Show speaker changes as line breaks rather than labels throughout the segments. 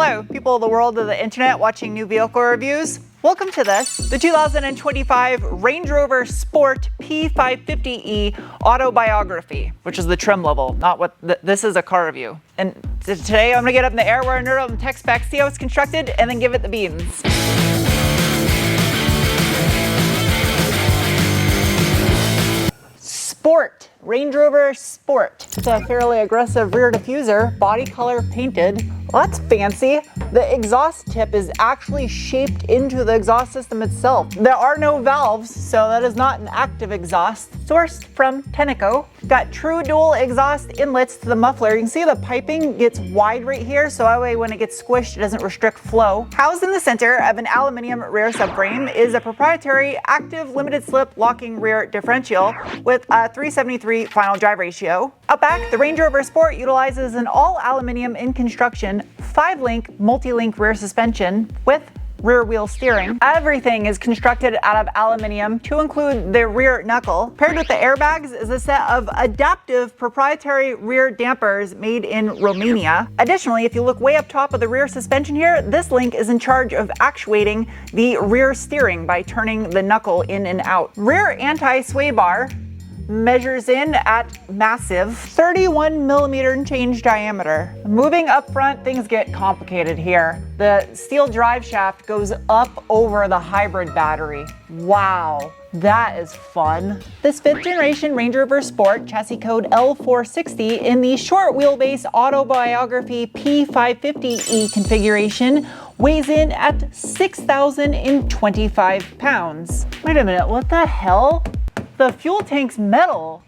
Hello, people of the world of the internet watching new vehicle reviews. Welcome to this, the 2025 Range Rover Sport P550e Autobiography, which is the trim level, not what this is a car review. And today I'm gonna get up in the air, wear a nerd and tech spec, see how it's constructed, and then give it the beans. Sport, Range Rover Sport. It's a fairly aggressive rear diffuser, body color painted. Well, that's fancy. The exhaust tip is actually shaped into the exhaust system itself. There are no valves, so that is not an active exhaust. Sourced from Tenneco. Got true dual exhaust inlets to the muffler. You can see the piping gets wide right here, so that way when it gets squished, it doesn't restrict flow. Housed in the center of an aluminum rear subframe is a proprietary active limited slip locking rear differential with a 373 final drive ratio. Up back, the Range Rover Sport utilizes an all aluminum in construction 5-link multi-link rear suspension with rear wheel steering. Everything is constructed out of aluminum to include the rear knuckle. Paired with the airbags is a set of adaptive proprietary rear dampers made in Romania. Additionally, if you look way up top of the rear suspension here, this link is in charge of actuating the rear steering by turning the knuckle in and out. Rear anti-sway bar measures in at massive 31 millimeter and change diameter. Moving up front, things get complicated here. The steel drive shaft goes up over the hybrid battery. Wow, that is fun. This 5th generation Range Rover Sport, chassis code L460, in the short wheelbase Autobiography P550e configuration, weighs in at 6,025 pounds. Wait a minute, what the hell? The fuel tank's metal.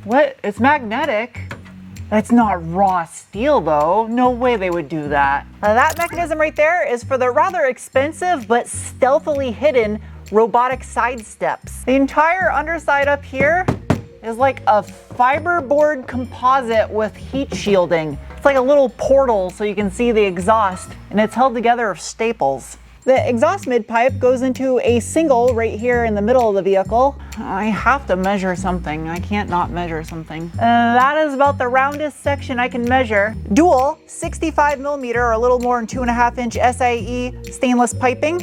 What? It's magnetic. That's not raw steel though. No way they would do that. Now, that mechanism right there is for the rather expensive but stealthily hidden robotic side steps. The entire underside up here is like a fiberboard composite with heat shielding. It's like a little portal so you can see the exhaust, and it's held together with staples. The exhaust mid-pipe goes into a single right here in the middle of the vehicle. I have to measure something. I can't not measure something. That is about the roundest section I can measure. Dual 65 millimeter or a little more than 2.5 inch SIE stainless piping.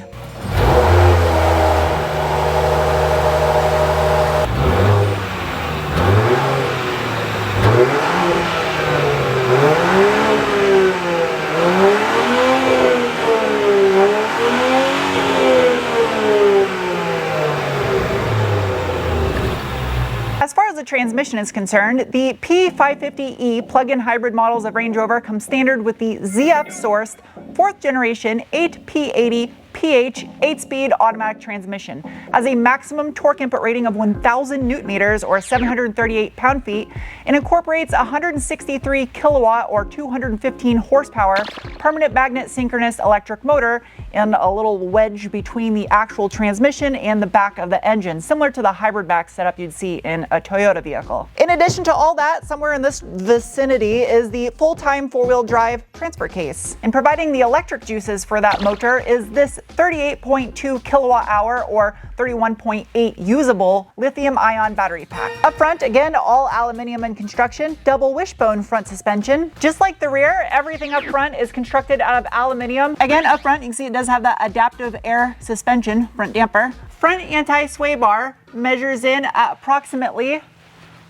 As far as the transmission is concerned, the P550e plug-in hybrid models of Range Rover come standard with the ZF-sourced 4th generation 8P80 PH 8-speed automatic transmission. Has a maximum torque input rating of 1,000 newton meters or 738 pound-feet and incorporates 163 kilowatt or 215 horsepower permanent magnet synchronous electric motor and a little wedge between the actual transmission and the back of the engine, similar to the hybrid back setup you'd see in a Toyota vehicle. In addition to all that, somewhere in this vicinity is the full-time four-wheel drive transfer case. And providing the electric juices for that motor is this 38.2 kilowatt hour or 31.8 usable lithium-ion battery pack. Up front, again, all aluminum in construction, double wishbone front suspension. Just like the rear, everything up front is constructed out of aluminum. Again, up front, you can see it does have that adaptive air suspension front damper. Front anti-sway bar measures in at approximately,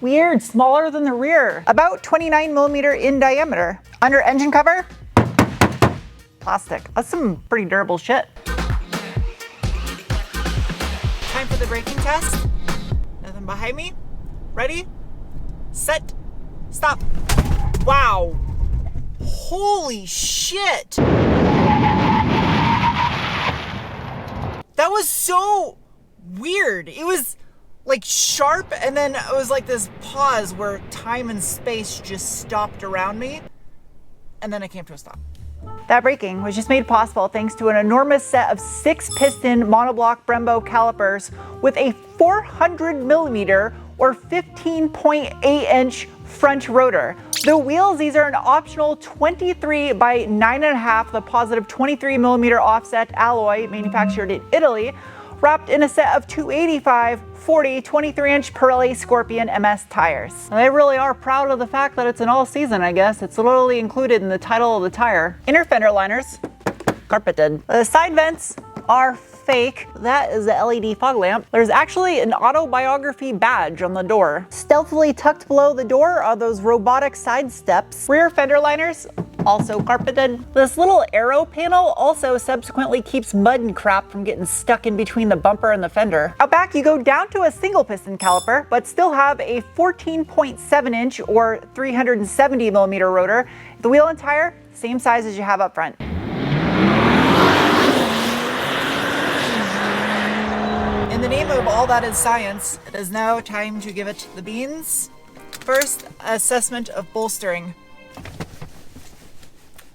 weird, smaller than the rear, about 29 millimeter in diameter. Under engine cover, plastic. That's some pretty durable shit. Time for the braking test. Nothing behind me. Ready, set, stop. Wow. Holy shit. That was so weird. It was like sharp, and then it was like this pause where time and space just stopped around me, and then I came to a stop. That braking was just made possible thanks to an enormous set of 6-piston monoblock Brembo calipers with a 400 millimeter or 15.8 inch front rotor. The wheels, these are an optional 23 by 9.5, the positive 23 millimeter offset alloy manufactured in Italy. wrapped in a set of 285 40 23-inch Pirelli Scorpion MS tires. And they really are proud of the fact that it's an all-season, I guess. It's literally included in the title of the tire. Inner fender liners, carpeted. The side vents are fake. That is the LED fog lamp. There's actually an autobiography badge on the door. Stealthily tucked below the door are those robotic side steps. Rear fender liners, also carpeted. This little arrow panel also subsequently keeps mud and crap from getting stuck in between the bumper and the fender. Out back, you go down to a single piston caliper, but still have a 14.7-inch or 370 millimeter rotor. The wheel and tire, same size as you have up front. In the name of all that is science, it is now time to give it the beans. First, assessment of bolstering.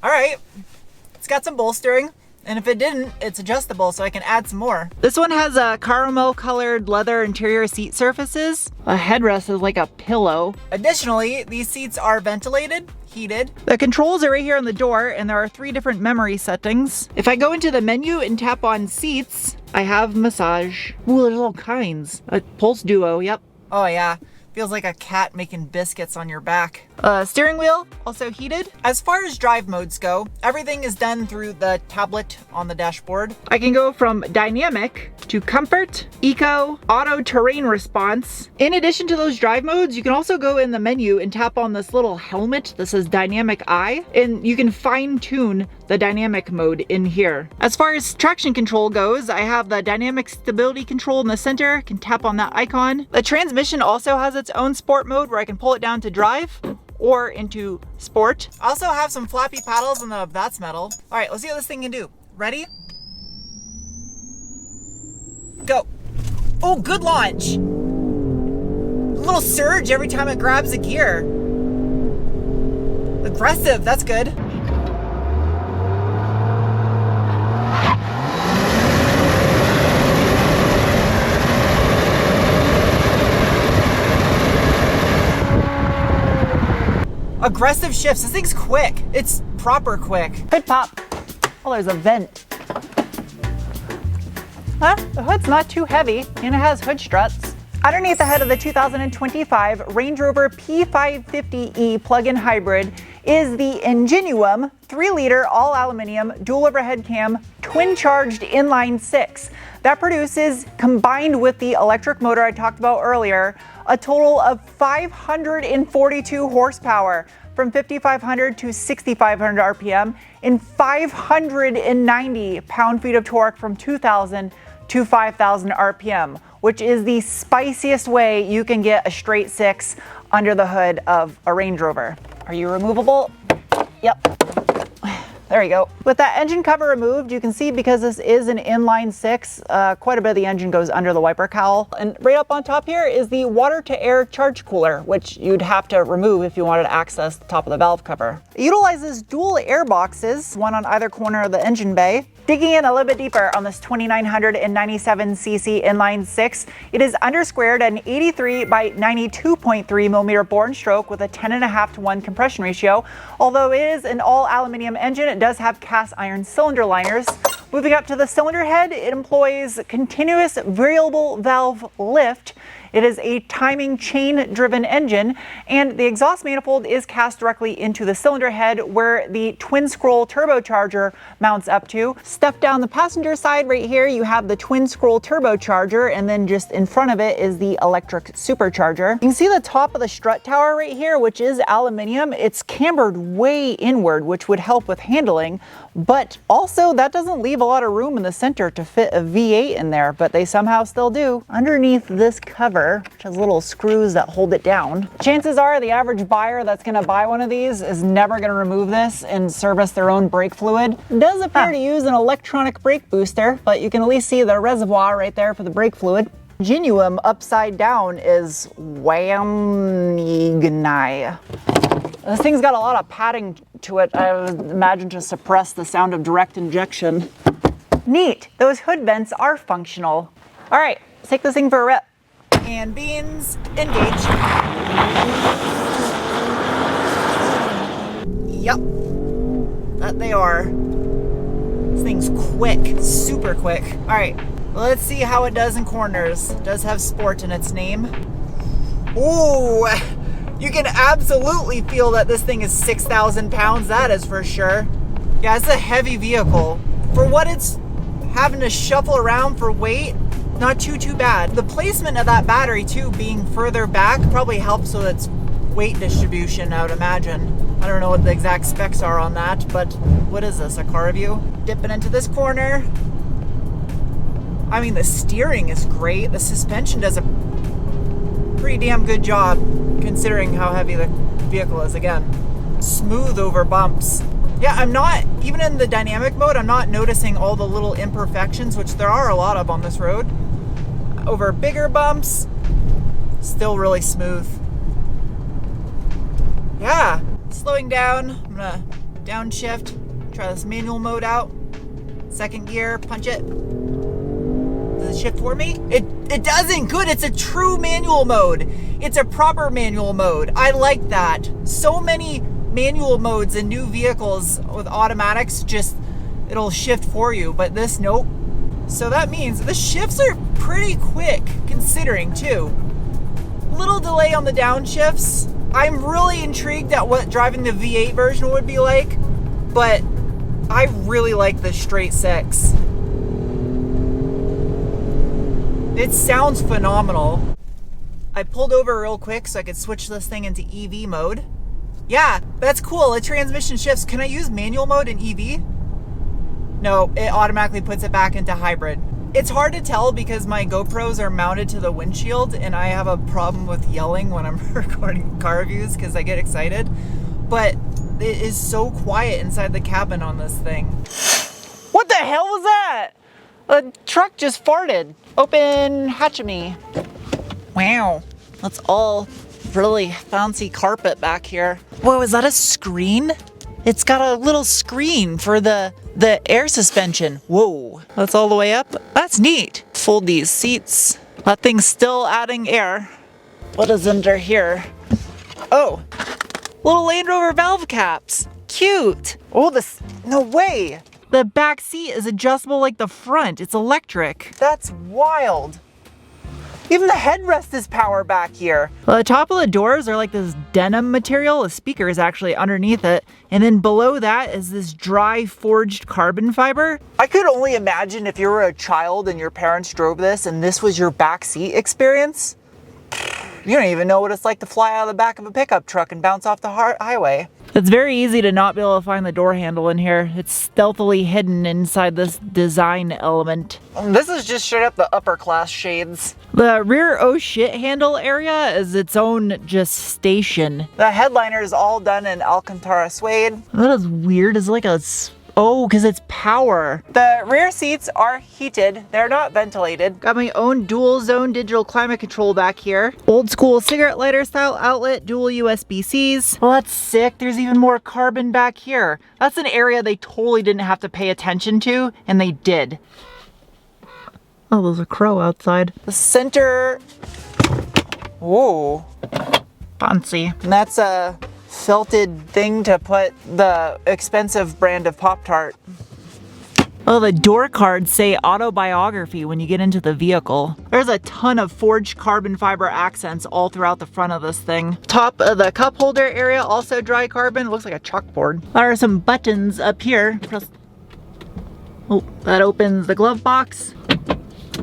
All right, it's got some bolstering, and if it didn't, it's adjustable, so I can add some more. This one has a caramel colored leather interior seat surfaces. A headrest is like a pillow. Additionally, these seats are ventilated, heated. The controls are right here on the door, and there are 3 different memory settings. If I go into the menu and tap on seats, I have massage. Ooh, there's all kinds. A Pulse Duo, yep. Oh yeah. Feels like a cat making biscuits on your back. Steering wheel, also heated. As far as drive modes go, everything is done through the tablet on the dashboard. I can go from dynamic to comfort, eco, auto terrain response. In addition to those drive modes, you can also go in the menu and tap on this little helmet that says dynamic eye, and you can fine tune the dynamic mode in here. As far as traction control goes, I have the dynamic stability control in the center, can tap on that icon. The transmission also has its own sport mode where I can pull it down to drive or into sport. I also have some flappy paddles in the That's Metal. All right, let's see what this thing can do. Ready? Go. Oh, good launch. A little surge every time it grabs a gear. Aggressive, that's good. Aggressive shifts. This thing's quick. It's proper quick. Hood pop. Oh, there's a vent. Huh? The hood's not too heavy, and it has hood struts. Underneath the hood of the 2025 Range Rover P550e plug-in hybrid is the Ingenuum 3-liter all-aluminum dual overhead cam twin-charged inline 6. That produces, combined with the electric motor I talked about earlier, a total of 542 horsepower from 5,500 to 6,500 RPM and 590 pound-feet of torque from 2,000 to 5,000 RPM, which is the spiciest way you can get a straight 6 under the hood of a Range Rover. Are you removable? Yep. There you go. With that engine cover removed, you can see because this is an inline 6, quite a bit of the engine goes under the wiper cowl. And right up on top here is the water to air charge cooler, which you'd have to remove if you wanted to access the top of the valve cover. It utilizes dual air boxes, one on either corner of the engine bay. Digging in a little bit deeper on this 2,997cc inline 6, it is undersquared at an 83 by 92.3 millimeter bore and stroke with a 10.5 to 1 compression ratio. Although it is an all aluminum engine, it does have cast iron cylinder liners. Moving up to the cylinder head, it employs continuous variable valve lift. It is a timing chain-driven engine, and the exhaust manifold is cast directly into the cylinder head where the twin-scroll turbocharger mounts up to. Stuffed down the passenger side right here, you have the twin-scroll turbocharger, and then just in front of it is the electric supercharger. You can see the top of the strut tower right here, which is aluminum. It's cambered way inward, which would help with handling, but also that doesn't leave a lot of room in the center to fit a V8 in there, but they somehow still do. Underneath this cover, which has little screws that hold it down. Chances are the average buyer that's gonna buy one of these is never gonna remove this and service their own brake fluid. It does appear to use an electronic brake booster, but you can at least see the reservoir right there for the brake fluid. Genuum upside down is whammy. This thing's got a lot of padding to it, I would imagine, to suppress the sound of direct injection. Neat, those hood vents are functional. All right, let's take this thing for a rip. And beans, engage. Yep, that they are. This thing's quick, super quick. All right, Let's see how it does in corners. It does have sport in its name. Ooh, you can absolutely feel that this thing is 6,000 pounds, that is for sure. Yeah, it's a heavy vehicle. For what it's having to shuffle around for weight, not too bad. The placement of that battery too, being further back, probably helps with its weight distribution, I would imagine. I don't know what the exact specs are on that, but what is this, a car review? Dipping into this corner. I mean, the steering is great. The suspension does a pretty damn good job considering how heavy the vehicle is. Again, smooth over bumps. Yeah, I'm not, even in the dynamic mode, I'm not noticing all the little imperfections, which there are a lot of on this road. Over bigger bumps, still really smooth. Yeah, slowing down. I'm gonna downshift, try this manual mode out. Second gear, punch it. Does it shift for me? It doesn't. Good. It's a true manual mode. It's a proper manual mode. I like that. So many manual modes in new vehicles with automatics, just it'll shift for you, but this, nope. So that means the shifts are pretty quick considering too. Little delay on the downshifts. I'm really intrigued at what driving the V8 version would be like, but I really like the straight six. It sounds phenomenal. I pulled over real quick so I could switch this thing into EV mode. Yeah, that's cool. The transmission shifts. Can I use manual mode in EV? No, it automatically puts it back into hybrid. It's hard to tell because my GoPros are mounted to the windshield and I have a problem with yelling when I'm recording car reviews because I get excited. But it is so quiet inside the cabin on this thing. What the hell was that? A truck just farted. Open hatchemy. Wow, that's all really fancy carpet back here. Whoa, is that a screen? It's got a little screen for the air suspension. Whoa, that's all the way up. That's neat. Fold these seats. That thing's still adding air. What is under here? Oh, little Land Rover valve caps. Cute. Oh, this, no way. The back seat is adjustable like the front. It's electric. That's wild. Even the headrest is power back here. Well, the top of the doors are like this denim material. The speaker is actually underneath it. And then below that is this dry forged carbon fiber. I could only imagine if you were a child and your parents drove this and this was your backseat experience. You don't even know what it's like to fly out of the back of a pickup truck and bounce off the highway. It's very easy to not be able to find the door handle in here. It's stealthily hidden inside this design element. This is just straight up the upper class shades. The rear oh shit handle area is its own just station. The headliner is all done in Alcantara suede. That is weird. It's like a... Oh, because it's power. The rear seats are heated. They're not ventilated. Got my own dual zone digital climate control back here. Old school cigarette lighter style outlet, dual USB-Cs. Well, that's sick. There's even more carbon back here. That's an area they totally didn't have to pay attention to, and they did. Oh, there's a crow outside. The center... Whoa. Fancy. And that's a felted thing to put the expensive brand of Pop-Tart. Oh, the door cards say autobiography when you get into the vehicle. There's a ton of forged carbon fiber accents all throughout the front of this thing. Top of the cup holder area, also dry carbon. It looks like a chalkboard. There are some buttons up here. Oh, that opens the glove box.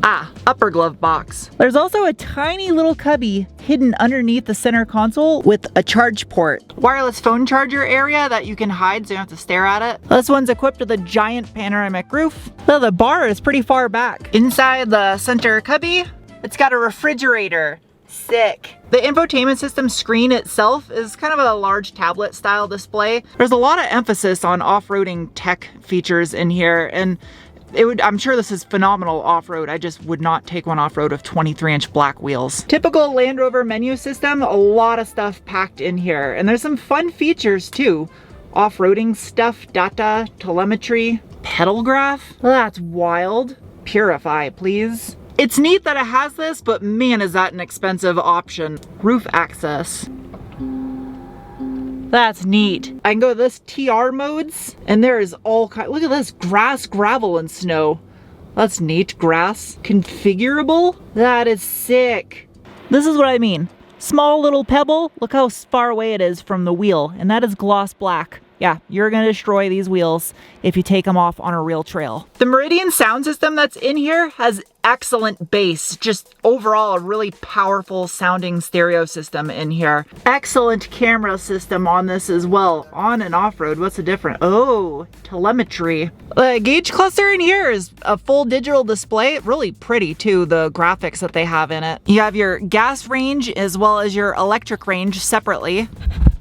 Ah, upper glove box. There's also a tiny little cubby hidden underneath the center console with a charge port. Wireless phone charger area that you can hide so you don't have to stare at it. This one's equipped with a giant panoramic roof. So the bar is pretty far back. Inside the center cubby, it's got a refrigerator. Sick. The infotainment system screen itself is kind of a large tablet style display. There's a lot of emphasis on off-roading tech features in here, and I'm sure this is phenomenal off-road. I just would not take one off-road with 23-inch black wheels. Typical Land Rover menu system, a lot of stuff packed in here. And there's some fun features too. Off-roading stuff, data, telemetry, pedal graph. That's wild. Purify, please. It's neat that it has this, but man, is that an expensive option. Roof access. That's neat. I can go to this TR modes, and there is all kind. Look at this, grass, gravel, and snow. That's neat. Grass. Configurable? That is sick. This is what I mean. Small little pebble. Look how far away it is from the wheel. And that is gloss black. Yeah, you're going to destroy these wheels if you take them off on a real trail. The Meridian sound system that's in here has excellent bass. Just overall a really powerful sounding stereo system in here. Excellent camera system on this as well. On and off-road, what's the difference? Oh, telemetry. The gauge cluster in here is a full digital display. Really pretty too, the graphics that they have in it. You have your gas range as well as your electric range separately.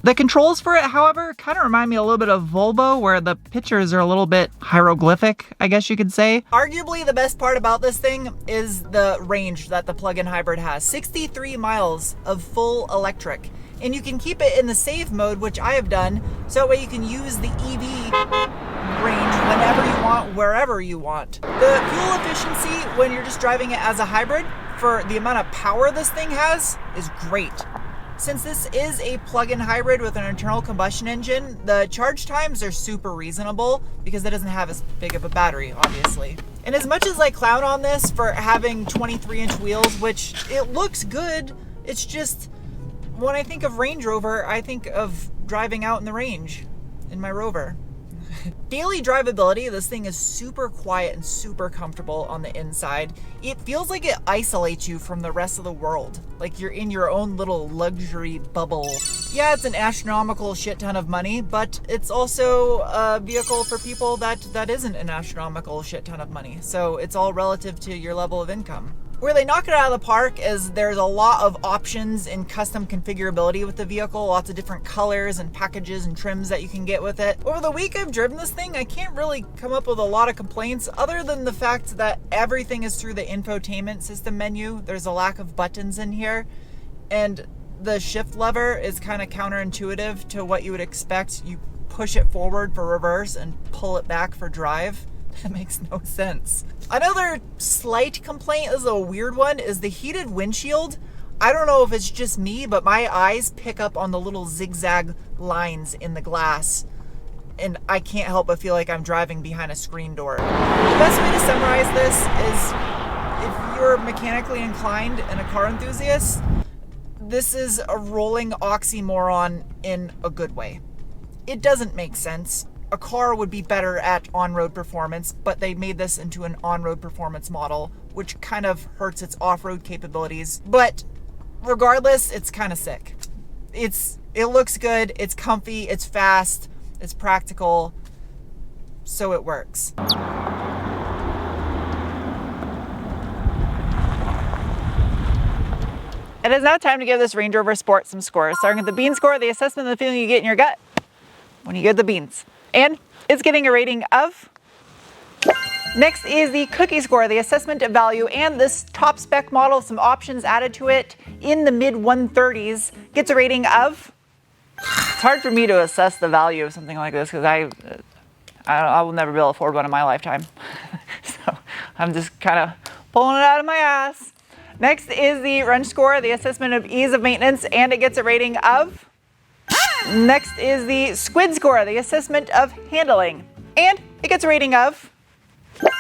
The controls for it, however, kind of remind me a little bit of Volvo, where the pictures are a little bit hieroglyphic, I guess you could say. Arguably the best part about this thing is the range that the plug-in hybrid has. 63 miles of full electric. And you can keep it in the save mode, which I have done, so that way you can use the EV range whenever you want, wherever you want. The fuel efficiency when you're just driving it as a hybrid, for the amount of power this thing has, is great. Since this is a plug-in hybrid with an internal combustion engine, the charge times are super reasonable because it doesn't have as big of a battery, obviously. And as much as I clown on this for having 23-inch wheels, which it looks good, it's just, when I think of Range Rover, I think of driving out in the range in my Rover. Daily drivability, this thing is super quiet and super comfortable on the inside. It feels like it isolates you from the rest of the world. Like you're in your own little luxury bubble. Yeah, it's an astronomical shit ton of money, but it's also a vehicle for people that isn't an astronomical shit ton of money. So it's all relative to your level of income. Where they knock it out of the park is there's a lot of options in custom configurability with the vehicle, lots of different colors and packages and trims that you can get with it. Over the week I've driven this thing, I can't really come up with a lot of complaints other than the fact that everything is through the infotainment system menu. There's a lack of buttons in here, and the shift lever is kind of counterintuitive to what you would expect. You push it forward for reverse and pull it back for drive. That makes no sense. Another slight complaint, this is a weird one, is the heated windshield. I don't know if it's just me, but my eyes pick up on the little zigzag lines in the glass, and I can't help but feel like I'm driving behind a screen door. The best way to summarize this is, if you're mechanically inclined and a car enthusiast, this is a rolling oxymoron in a good way. It doesn't make sense. A car would be better at on-road performance, but they made this into an on-road performance model, which kind of hurts its off-road capabilities. But regardless, it's kind of sick. It looks good, it's comfy, it's fast, it's practical, so it works. It is now time to give this Range Rover Sport some scores. Starting with the bean score, the assessment of the feeling you get in your gut when you get the beans. And it's getting a rating of. Next is the cookie score, the assessment of value, and this top spec model, some options added to it in the mid 130s, gets a rating of. It's hard for me to assess the value of something like this because I will never be able to afford one in my lifetime. So I'm just kind of pulling it out of my ass. Next is the wrench score, the assessment of ease of maintenance, and it gets a rating of. Next is the squid score, the assessment of handling, and it gets a rating of.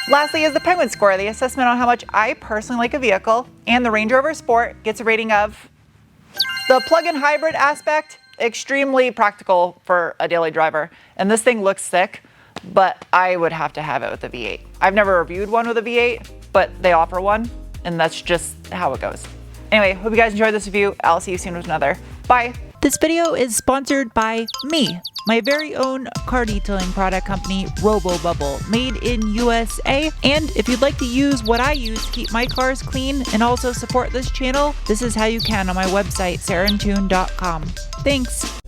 Lastly is the penguin score, the assessment on how much I personally like a vehicle, and the Range Rover Sport gets a rating of. The plug-in hybrid aspect, extremely practical for a daily driver, and this thing looks sick, but I would have to have it with a V8. I've never reviewed one with a V8, but they offer one, and that's just how it goes. Anyway, hope you guys enjoyed this review. I'll see you soon with another. Bye. This video is sponsored by me, my very own car detailing product company, RoboBubble, made in USA. And if you'd like to use what I use to keep my cars clean and also support this channel, this is how you can on my website, sarahandtune.com. Thanks.